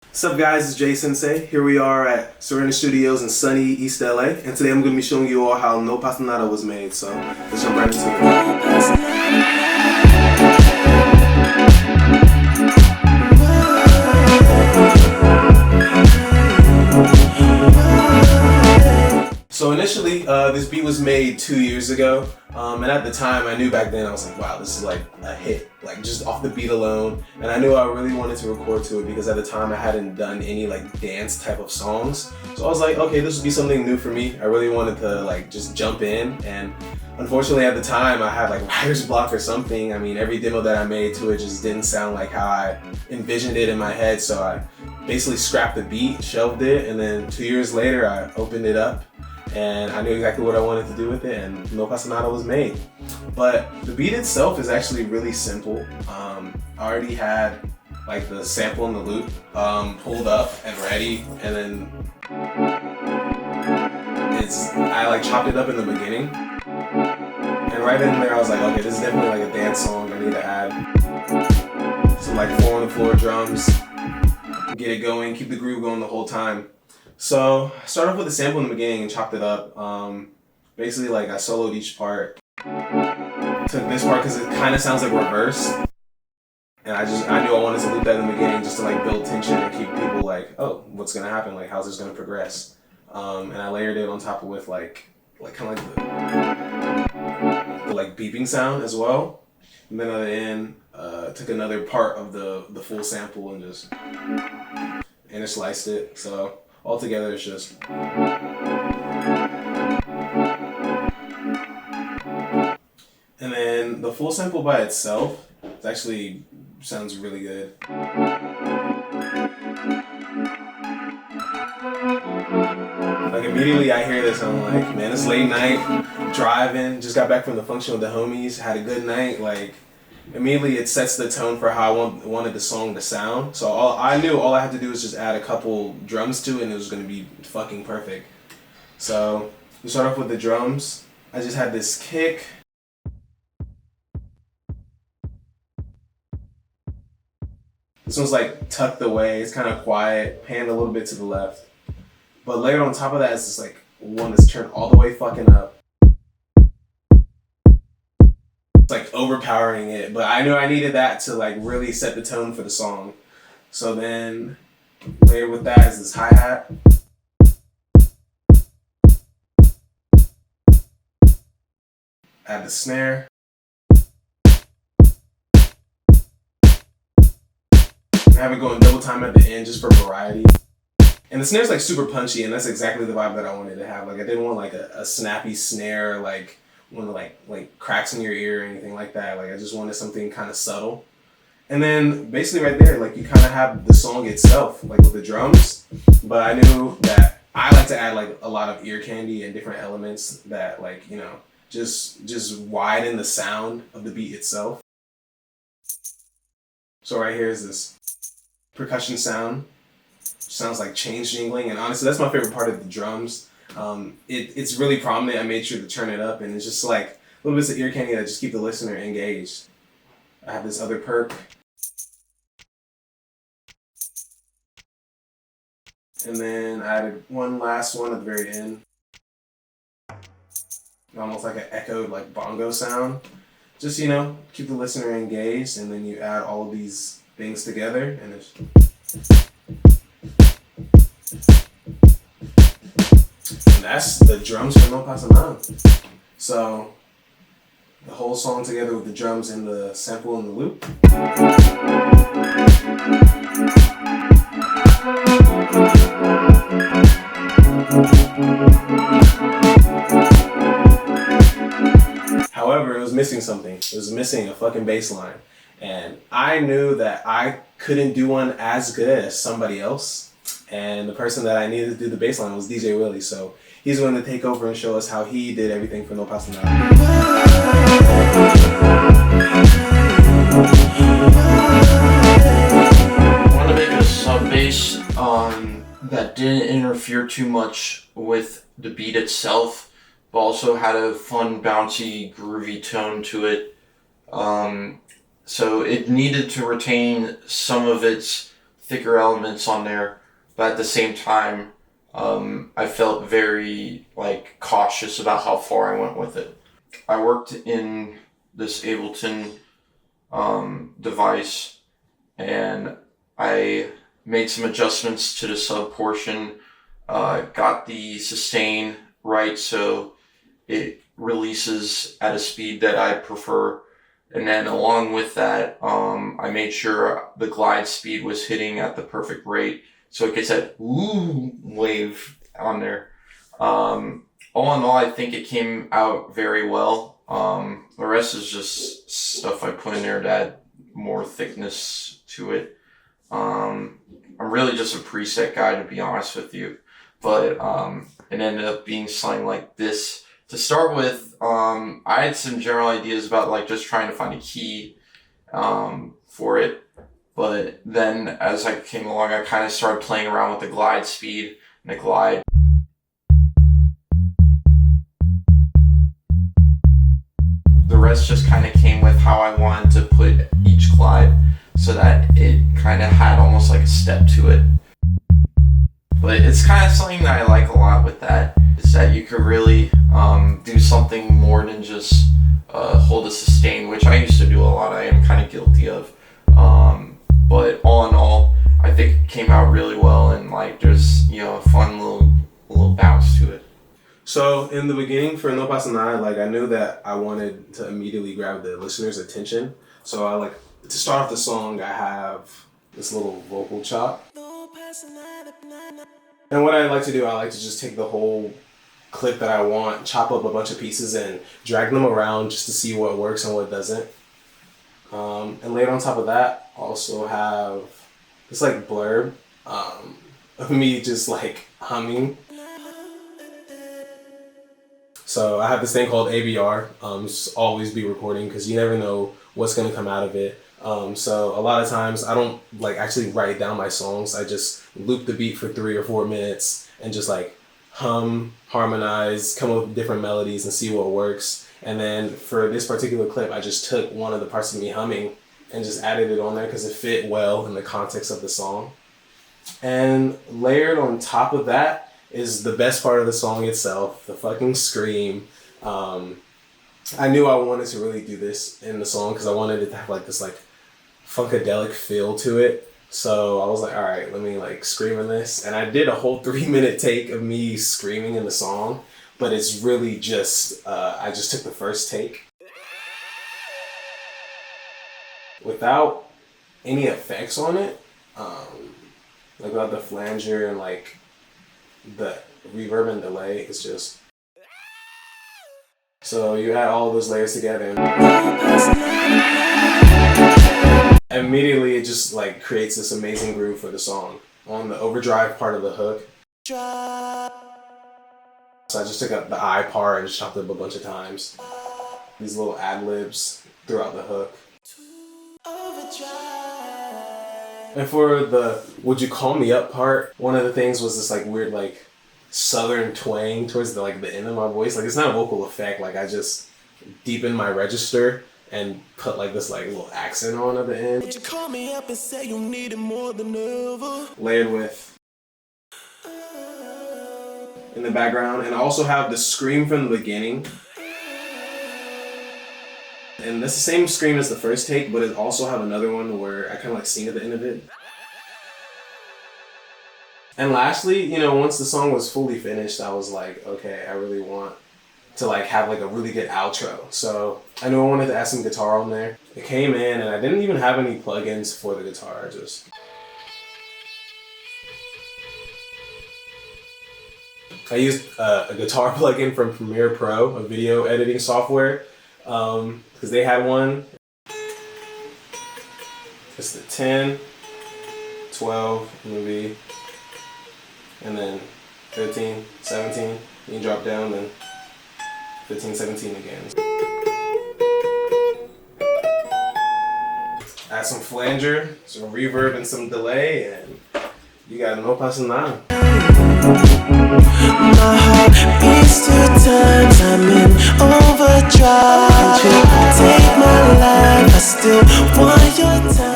What's up guys, it's ENSEI. Here we are at Serena Studios in sunny East LA, and today I'm going to be showing you all how No Pasa was made, so let's jump right into it. So initially, this beat was made 2 years ago, and at the time I knew back then, I was like, wow, this is like a hit, like just off the beat alone. And I knew I really wanted to record to it because at the time I hadn't done any like dance type of songs. So I was like, okay, this would be something new for me. I really wanted to like just jump in, and unfortunately at the time I had like writer's block or something. I mean, every demo that I made to it just didn't sound like how I envisioned it in my head, so I basically scrapped the beat, shelved it, and then 2 years later I opened it up. And I knew exactly what I wanted to do with it, and No Pasa was made. But the beat itself is actually really simple. I already had like the sample and the loop pulled up and ready, and then I like chopped it up in the beginning. And right in there I was like, okay, this is definitely like a dance song. I need to add some like 4 on the floor drums, get it going, keep the groove going the whole time. So I started off with a sample in the beginning and chopped it up. Basically, like I soloed each part. Took this part because it kind of sounds like reverse, and I knew I wanted to loop that in the beginning just to like build tension and keep people like, oh, what's gonna happen? Like, how's this gonna progress? And I layered it on top of with like kind of like the like beeping sound as well. And then at the end, took another part of the full sample and just intersliced it. So altogether, it's just. And then the full sample by itself, it actually sounds really good. Like immediately I hear this, I'm like, man, it's late night, driving, just got back from the function with the homies, had a good night. Like immediately it sets the tone for how I wanted the song to sound. So I knew all I had to do was just add a couple drums to it and it was going to be fucking perfect. So we start off with the drums. I just had this kick. This one's like tucked away, it's kind of quiet, panned a little bit to the left. But layered on top of that is this like one that's turned all the way fucking up. Like overpowering it, but I knew I needed that to like really set the tone for the song. So then layered with that is this hi-hat. Add the snare. And have it going double time at the end just for variety. And the snare's like super punchy, and that's exactly the vibe that I wanted to have. Like I didn't want like a snappy snare, like one of like cracks in your ear or anything like that. Like I just wanted something kind of subtle. And then basically right there, like you kind of have the song itself, like with the drums. But I knew that I like to add like a lot of ear candy and different elements that like, you know, just widen the sound of the beat itself. So right here is this percussion sound. Sounds like chains jingling, and honestly that's my favorite part of the drums. It's really prominent. I made sure to turn it up, and it's just like little bits of ear candy that just keep the listener engaged. I have this other perk, and then I added one last one at the very end, almost like an echoed like bongo sound. Just, you know, keep the listener engaged, and then you add all of these things together, and it's. And that's the drums for No Pasa. So the whole song together with the drums and the sample and the loop. However, it was missing something. It was missing a fucking bass line. And I knew that I couldn't do one as good as somebody else. And the person that I needed to do the bass line was DJ Willie. So he's going to take over and show us how he did everything for No Pasa. I want to make a sub bass that didn't interfere too much with the beat itself, but also had a fun, bouncy, groovy tone to it. So it needed to retain some of its thicker elements on there, but at the same time, I felt very like cautious about how far I went with it. I worked in this Ableton device, and I made some adjustments to the sub portion, got the sustain right so it releases at a speed that I prefer. And then along with that, I made sure the glide speed was hitting at the perfect rate, so it gets that ooh wave on there. All in all, I think it came out very well. The rest is just stuff I put in there to add more thickness to it. I'm really just a preset guy, to be honest with you, but it ended up being something like this. To start with, I had some general ideas about like just trying to find a key for it, but then as I came along, I kind of started playing around with the glide speed and the glide. The rest just kind of came with how I wanted to put each glide so that it kind of had almost like a step to it. But it's kind of something that I like a lot with that, is that you can really do something more than just hold a sustain, which I used to do a lot. I am kind of guilty of. But all in all, I think it came out really well, and like there's a fun little bounce to it. So in the beginning for No Pasa Nada, like I knew that I wanted to immediately grab the listener's attention. So I like to start off the song, I have this little vocal chop. And what I like to do, I like to just take the whole clip that I want, chop up a bunch of pieces and drag them around just to see what works and what doesn't. And later on top of that, also have this like blurb of me just like humming. So I have this thing called ABR, just always be recording because you never know what's going to come out of it. So a lot of times I don't like actually write down my songs. I just loop the beat for 3 or 4 minutes and just like hum, harmonize, come up with different melodies and see what works. And then for this particular clip, I just took one of the parts of me humming and just added it on there because it fit well in the context of the song. And layered on top of that is the best part of the song itself, the fucking scream. I knew I wanted to really do this in the song because I wanted it to have like this like funkadelic feel to it. So I was like, all right, let me like scream in this. And I did a whole 3-minute take of me screaming in the song, but it's really just, I just took the first take without any effects on it, like without the flanger and like the reverb and delay. It's just, so you add all of those layers together and immediately it just like creates this amazing groove for the song. On the overdrive part of the hook, so I just took up the I part and just chopped it up a bunch of times. These little ad-libs throughout the hook. And for the would you call me up part, one of the things was this like weird like southern twang towards the like the end of my voice. Like it's not a vocal effect, like I just deepened my register and put like this like little accent on at the end. Would you call me up and say you need it more than ever? Layered with in the background, and I also have the scream from the beginning. And that's the same scream as the first take, but it also have another one where I kind of like sing at the end of it. And lastly, once the song was fully finished, I was like, okay, I really want to like have like a really good outro. So I knew I wanted to add some guitar on there. It came in and I didn't even have any plugins for the guitar. I used a guitar plugin from Premiere Pro, a video editing software, because they had one. It's the 10, 12 movie, and then 15, 17. You can drop down, then 15, 17 again. Add some flanger, some reverb, and some delay, and you got No Pasa Nada. My heart beats 2 times, I'm in overdrive. You take my life, I still want your time.